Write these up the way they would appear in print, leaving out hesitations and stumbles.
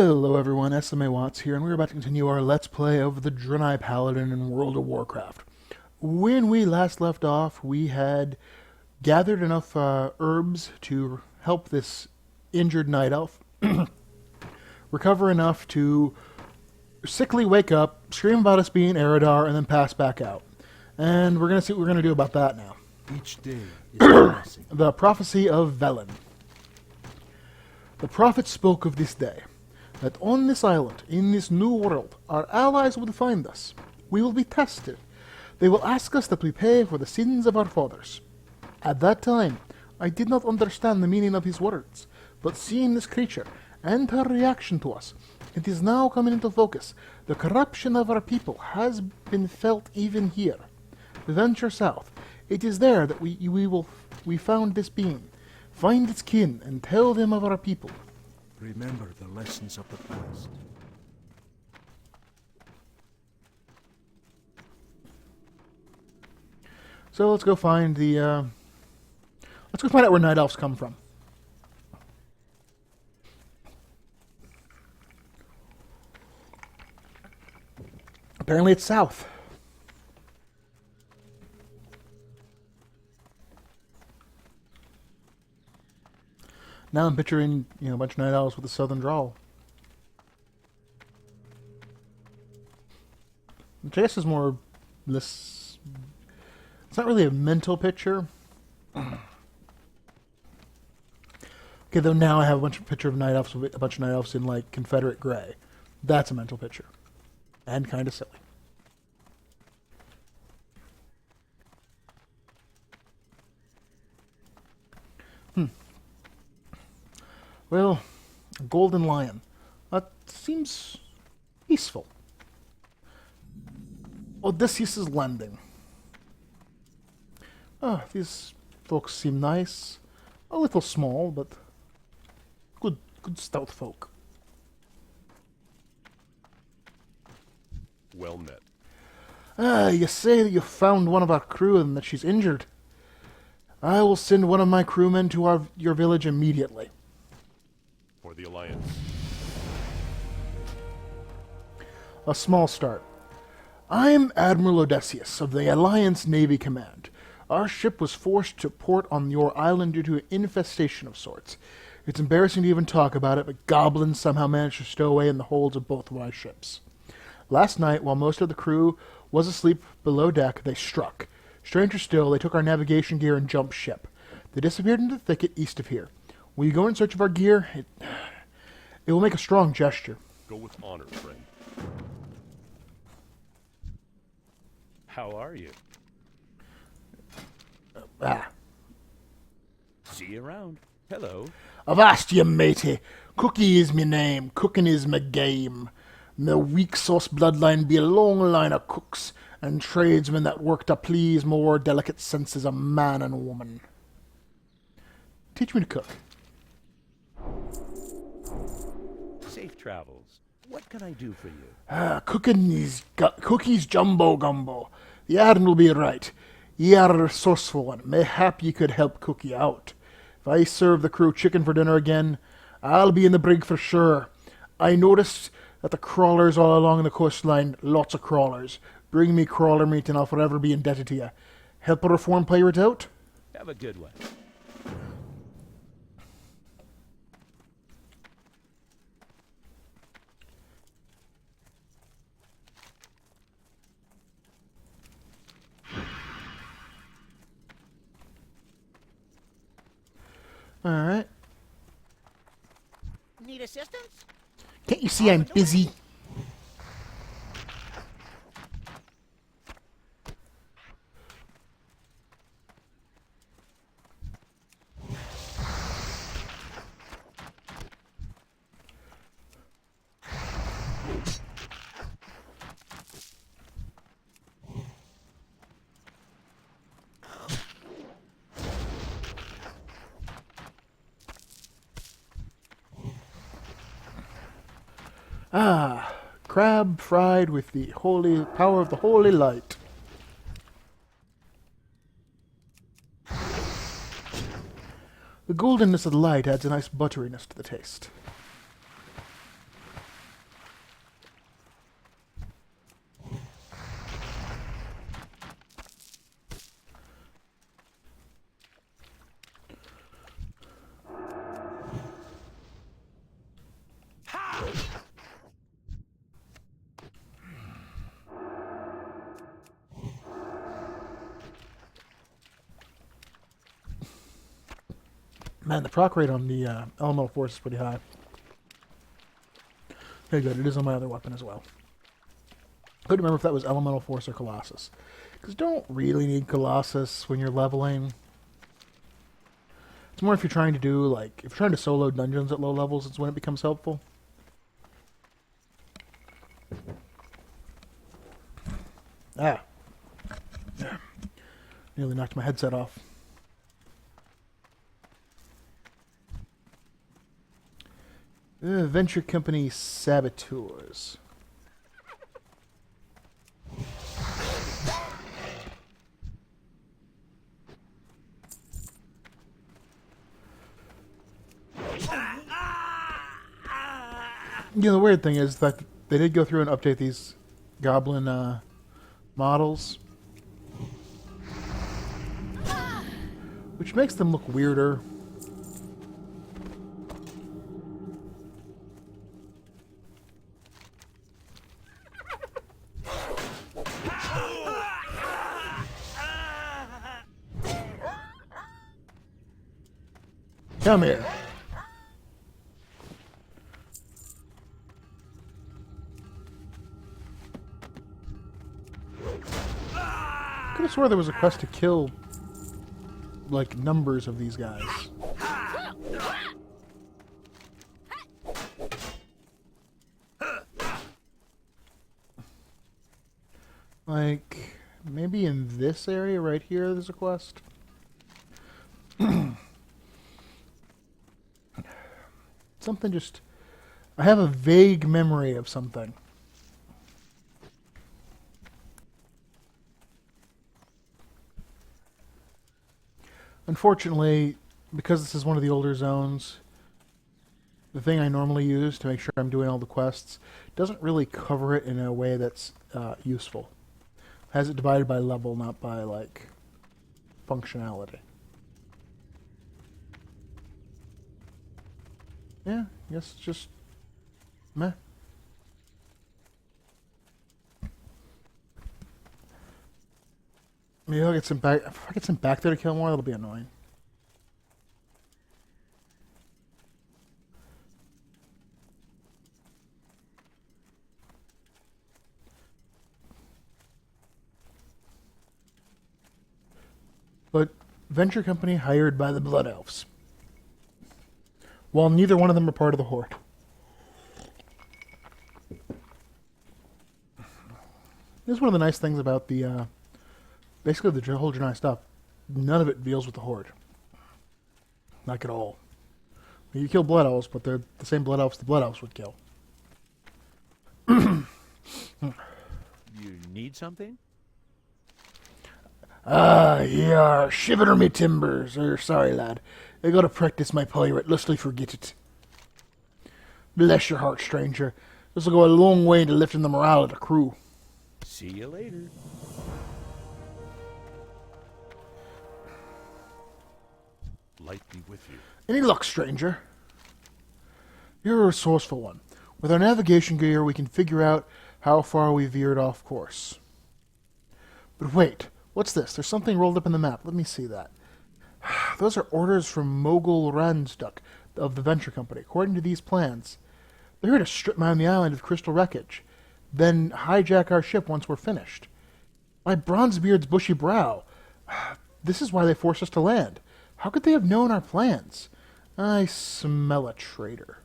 Hello everyone, SMA Watts here, and we're about to continue our Let's Play of the Draenei Paladin in World of Warcraft. When we last left off, we had gathered enough herbs to help this injured Night Elf recover enough to sickly wake up, scream about us being Eridar, and then pass back out. And we're going to see what we're going to do about that now. Each day is a blessing. The Prophecy of Valen. The prophet spoke of this day, that on this island, in this new world, our allies would find us. We will be tested. They will ask us that we pay for the sins of our fathers. At that time, I did not understand the meaning of his words, but seeing this creature and her reaction to us, it is now coming into focus. The corruption of our people has been felt even here. Venture south. It is there that we found this being. Find its kin and tell them of our people. Remember the lessons of the past. So let's go find the. Let's go find out where Night Elves come from. Apparently, it's south. Now I'm picturing, a bunch of Night Owls with a southern drawl. Which I guess is more this. It's not really a mental picture. Okay, though now I have a picture of Night Elves with a bunch of Night Elves in like Confederate gray. That's a mental picture. And kind of silly. Well, a golden lion. That seems peaceful. Odysseus' landing. These folks seem nice. A little small, but good stout folk. Well met. You say that you found one of our crew and that she's injured. I will send one of my crewmen to your village immediately. For the Alliance. A small start. I'm Admiral Odysseus of the Alliance Navy Command. Our ship was forced to port on your island due to an infestation of sorts. It's embarrassing to even talk about it, but goblins somehow managed to stow away in the holds of both of our ships. Last night, while most of the crew was asleep below deck, they struck. Stranger still, they took our navigation gear and jumped ship. They disappeared into the thicket east of here. Will you go in search of our gear? It will make a strong gesture. Go with honor, friend. How are you? See you around. Hello. Avast ye, matey. Cookie is me name. Cooking is me game. Me weak sauce bloodline be a long line of cooks and tradesmen that work to please more delicate senses of man and woman. Teach me to cook. Safe travels. What can I do for you? Cooking is cookies jumbo gumbo. The yarn will be right. Ye are a resourceful one. Mayhap ye could help Cookie out. If I serve the crew chicken for dinner again, I'll be in the brig for sure. I noticed that the crawlers all along the coastline, lots of crawlers. Bring me crawler meat and I'll forever be indebted to you. Help a reform pirate out? Have a good one. Alright. Need assistance? Can't you see I'm busy? Crab fried with the holy power of the holy light. The goldenness of the light adds a nice butteriness to the taste. Man, the proc rate on the elemental force is pretty high. Okay, good. It is on my other weapon as well. Couldn't remember if that was elemental force or Colossus. Because you don't really need Colossus when you're leveling. It's more if you're trying to do, like, if you're trying to solo dungeons at low levels, it's when it becomes helpful. Ah. Yeah. Nearly knocked my headset off. Venture company saboteurs. You know, the weird thing is that they did go through and update these goblin models, which makes them look weirder. Come here. I could have swore there was a quest to kill, like, numbers of these guys. Like, maybe in this area right here there's a quest? Something just... I have a vague memory of something. Unfortunately, because this is one of the older zones, the thing I normally use to make sure I'm doing all the quests doesn't really cover it in a way that's useful. It has it divided by level, not by, like, functionality. Yeah, I guess it's just meh. Maybe I'll get some back. If I get some back there to kill more, that'll be annoying. But venture company hired by the Blood Elves. While neither one of them are part of the Horde. This is one of the nice things about the, basically the whole Draenei stuff. None of it deals with the Horde. Like at all. You kill Blood Elves, but they're the same Blood Elves the Blood Elves would kill. You need something? Yeah, shiver me timbers. Sorry, lad. I gotta practice my pirate, lest I forget it. Bless your heart, stranger. This'll go a long way to lifting the morale of the crew. See you later. Light be with you. Any luck, stranger? You're a resourceful one. With our navigation gear, we can figure out how far we veered off course. But wait, what's this? There's something rolled up in the map. Let me see that. Those are orders from Mogul Ransduk of the Venture Company. According to these plans, they're here to strip mine the island of crystal wreckage, then hijack our ship once we're finished. By Bronzebeard's bushy brow, this is why they forced us to land. How could they have known our plans? I smell a traitor.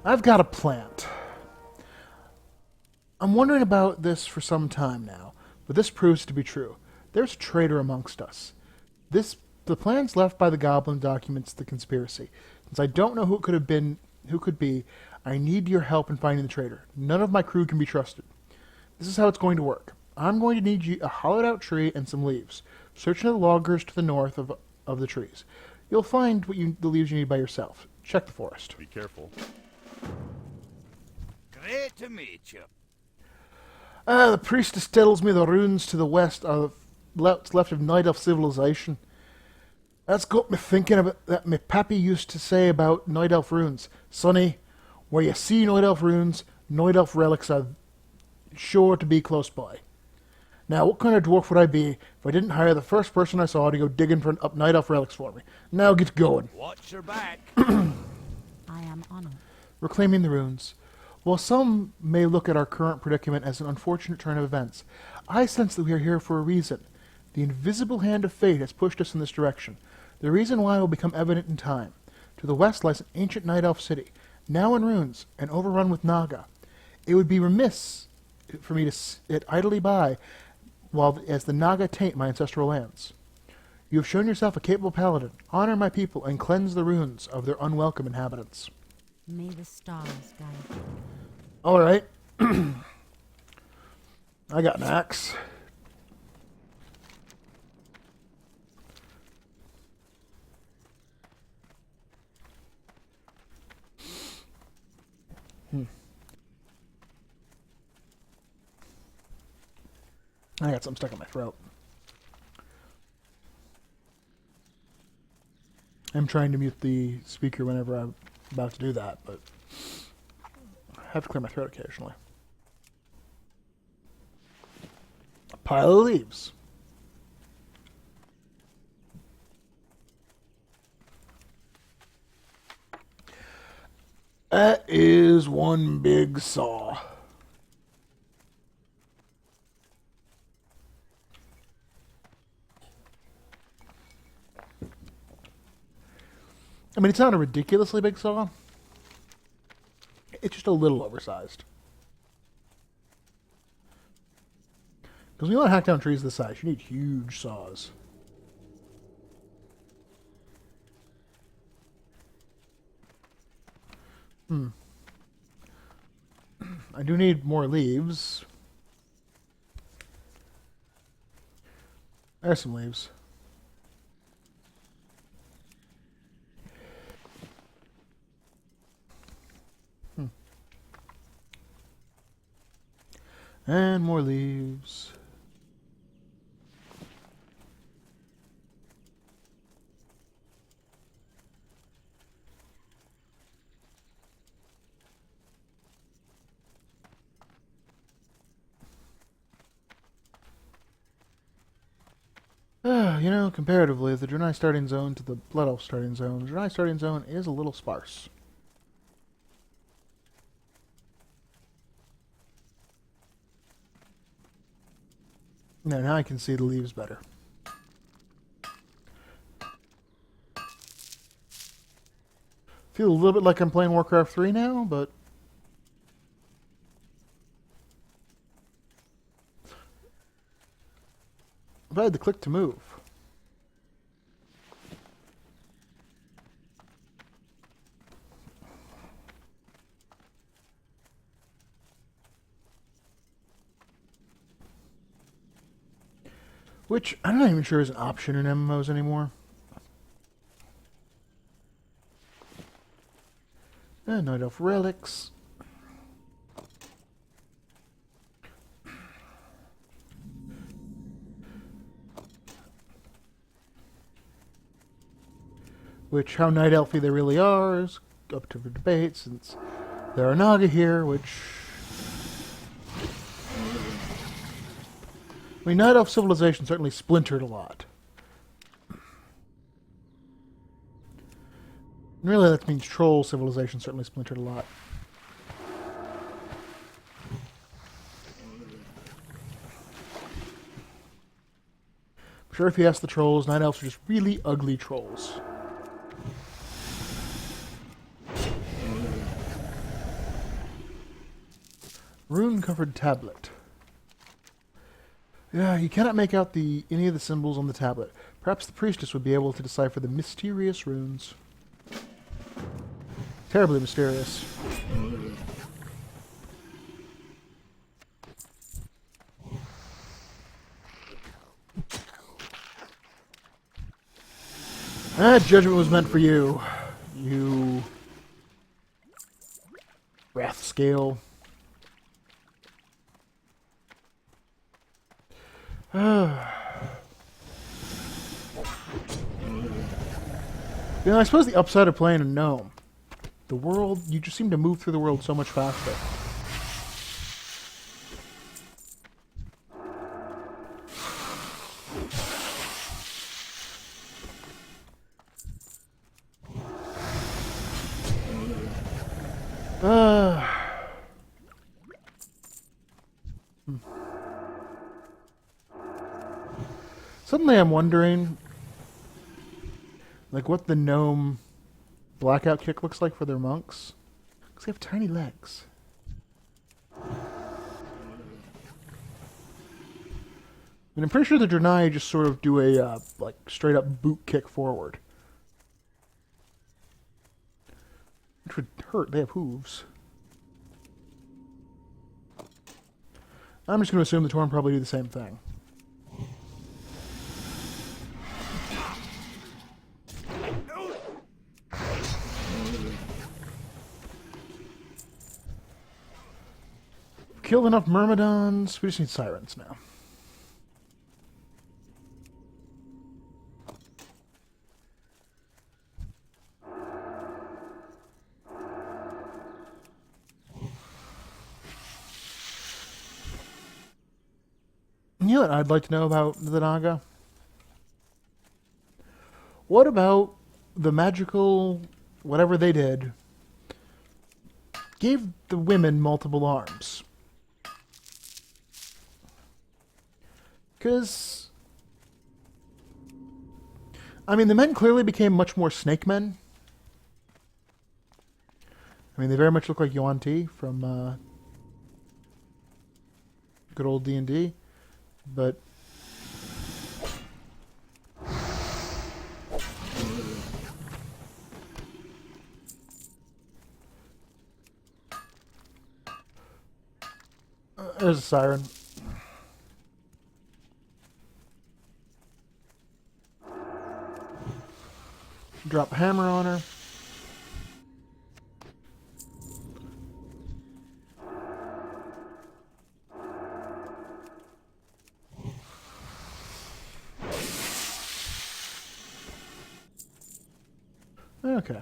I've got a plant. I'm wondering about this for some time now, but this proves to be true. There's a traitor amongst us. The plans left by the goblin documents the conspiracy. Since I don't know who could be, I need your help in finding the traitor. None of my crew can be trusted. This is how it's going to work. I'm going to need a hollowed out tree and some leaves. Search in the loggers to the north of the trees. You'll find the leaves you need by yourself. Check the forest. Be careful. Great to meet you. The priestess tells me the ruins to the west are what's left of Night Elf civilization. That's got me thinking about that my pappy used to say about Night Elf ruins. Sonny, where you see Night Elf ruins, Night Elf relics are sure to be close by. Now, what kind of dwarf would I be if I didn't hire the first person I saw to go digging for up night elf relics for me? Now get going. Watch your back. I am honored. Reclaiming the runes. While some may look at our current predicament as an unfortunate turn of events, I sense that we are here for a reason. The invisible hand of fate has pushed us in this direction. The reason why will become evident in time. To the west lies an ancient night elf city, now in ruins and overrun with Naga. It would be remiss for me to sit idly by as the Naga taint my ancestral lands. You have shown yourself a capable paladin. Honor my people and cleanse the ruins of their unwelcome inhabitants. May the stars guide you. All right. I got an axe. I got something stuck in my throat. I'm trying to mute the speaker whenever I'm about to do that, but I have to clear my throat occasionally. A pile of leaves. That is one big saw. I mean, it's not a ridiculously big saw. It's just a little oversized. Because when you want to hack down trees this size, you need huge saws. I do need more leaves. There's some leaves. And more leaves. You know, comparatively, the Draenei starting zone to the Blood Elf starting zone, the Draenei starting zone is a little sparse. Now I can see the leaves better. Feel a little bit like I'm playing Warcraft 3 now, but if I had to click to move. Which, I'm not even sure is an option in MMOs anymore. And Night Elf Relics. Which, how Night Elfy they really are is up to debate, since there are Naga here, which... I mean, Night Elf civilization certainly splintered a lot. And really, that means Troll civilization certainly splintered a lot. I'm sure if you ask the Trolls, Night Elves are just really ugly trolls. Rune-covered tablet. Yeah, you cannot make out any of the symbols on the tablet. Perhaps the priestess would be able to decipher the mysterious runes. Terribly mysterious. That judgment was meant for you. You... Wrath scale. You know, I suppose the upside of playing a gnome, the world, you just seem to move through the world so much faster. Uh, Suddenly I'm wondering, like, what the gnome blackout kick looks like for their monks. Because they have tiny legs. And I'm pretty sure the Draenei just sort of do a, like, straight-up boot kick forward. Which would hurt. They have hooves. I'm just going to assume the Torn probably do the same thing. Killed enough Myrmidons. We just need Sirens now. You know what I'd like to know about the Naga? What about the magical whatever they did gave the women multiple arms? Because, I mean, the men clearly became much more snake men. I mean, they very much look like Yuan-Ti from good old D&D. But there's a siren. Drop a hammer on her. Okay.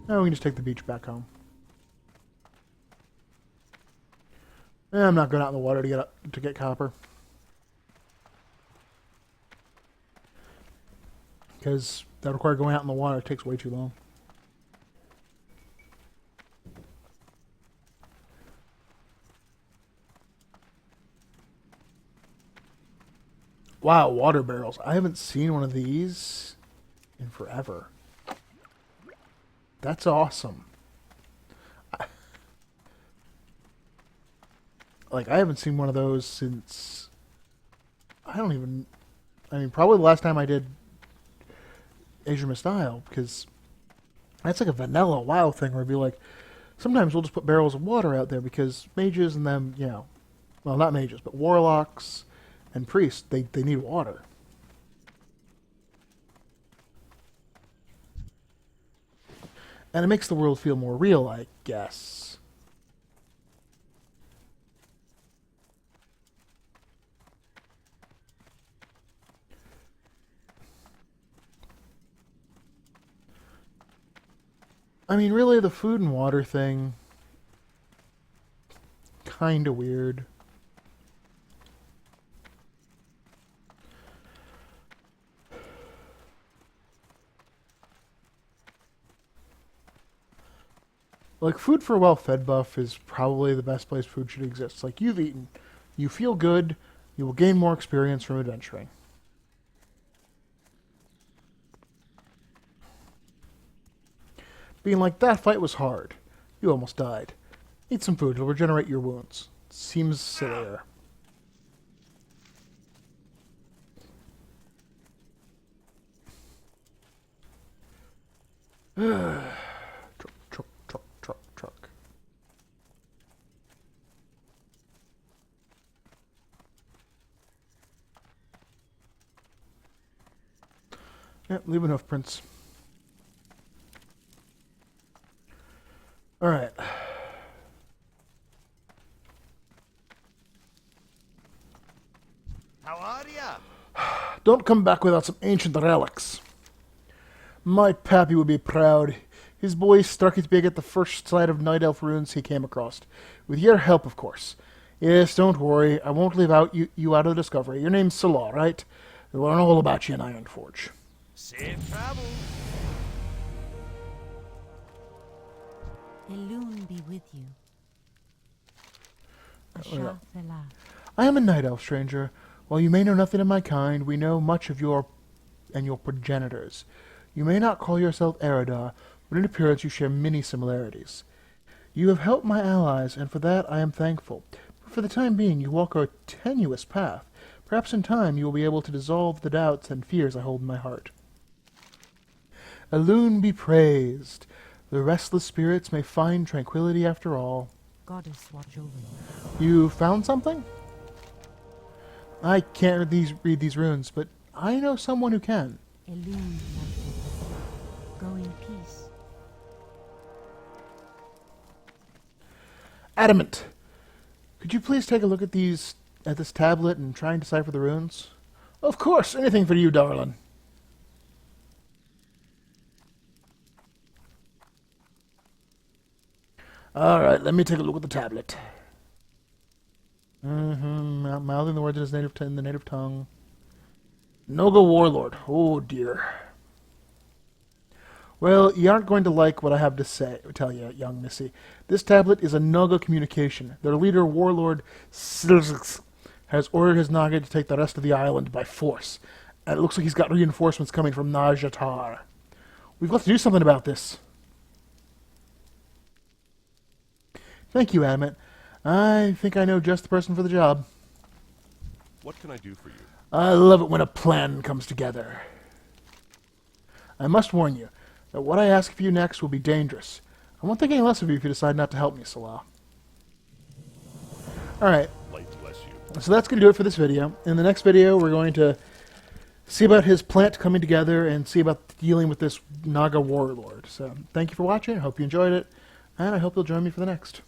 Now we can just take the beach back home. I'm not going out in the water to get copper. Because that requires going out in the water. It takes way too long. Wow, water barrels. I haven't seen one of these in forever. That's awesome. Like, I haven't seen one of those since... I mean, probably the last time I did Azuremyst Isle, because that's like a vanilla WoW thing where it'd be like, sometimes we'll just put barrels of water out there because mages and them, you know, well, not mages, but warlocks and priests, they need water. And it makes the world feel more real, I guess. I mean, really, the food and water thing, kinda weird. Like, food for a well-fed buff is probably the best place food should exist. Like, you've eaten, you feel good, you will gain more experience from adventuring. Being like, that fight was hard. You almost died. Eat some food, it'll regenerate your wounds. Seems sillier. Truck. Yep, leave enough prints. Alright. How are ya? Don't come back without some ancient relics. My pappy would be proud. His boy struck his beak at the first sight of Night Elf ruins he came across. With your help, of course. Yes, don't worry. I won't leave you out of the discovery. Your name's Salah, right? We'll learn all about you in Ironforge. Safe travels. Elune be with you. Asha Fela. I am a night elf, stranger. While you may know nothing of my kind, we know much of your progenitors. You may not call yourself Eridar, but in appearance you share many similarities. You have helped my allies, and for that I am thankful. But for the time being, you walk a tenuous path. Perhaps in time you will be able to dissolve the doubts and fears I hold in my heart. Elune be praised. The restless spirits may find tranquility after all. Goddess watch over you. You found something? I can't read these runes, but I know someone who can. Elune loves you. Go in peace. Adamant! Could you please take a look at this tablet and try and decipher the runes? Of course, anything for you, darling. Alright, let me take a look at the tablet. Mouthing the words in the native tongue. Noga Warlord. Oh dear. Well, you aren't going to like what I have to tell you, young Missy. This tablet is a Naga communication. Their leader, Warlord Silzx, has ordered his Naga to take the rest of the island by force. And it looks like he's got reinforcements coming from Najatar. We've got to do something about this. Thank you, Adamant. I think I know just the person for the job. What can I do for you? I love it when a plan comes together. I must warn you that what I ask of you next will be dangerous. I won't think any less of you if you decide not to help me, Salah. Alright, Light bless you. so that's going to do it for this video. In the next video, we're going to see about his plant coming together and see about dealing with this Naga warlord. So, thank you for watching. I hope you enjoyed it, and I hope you'll join me for the next.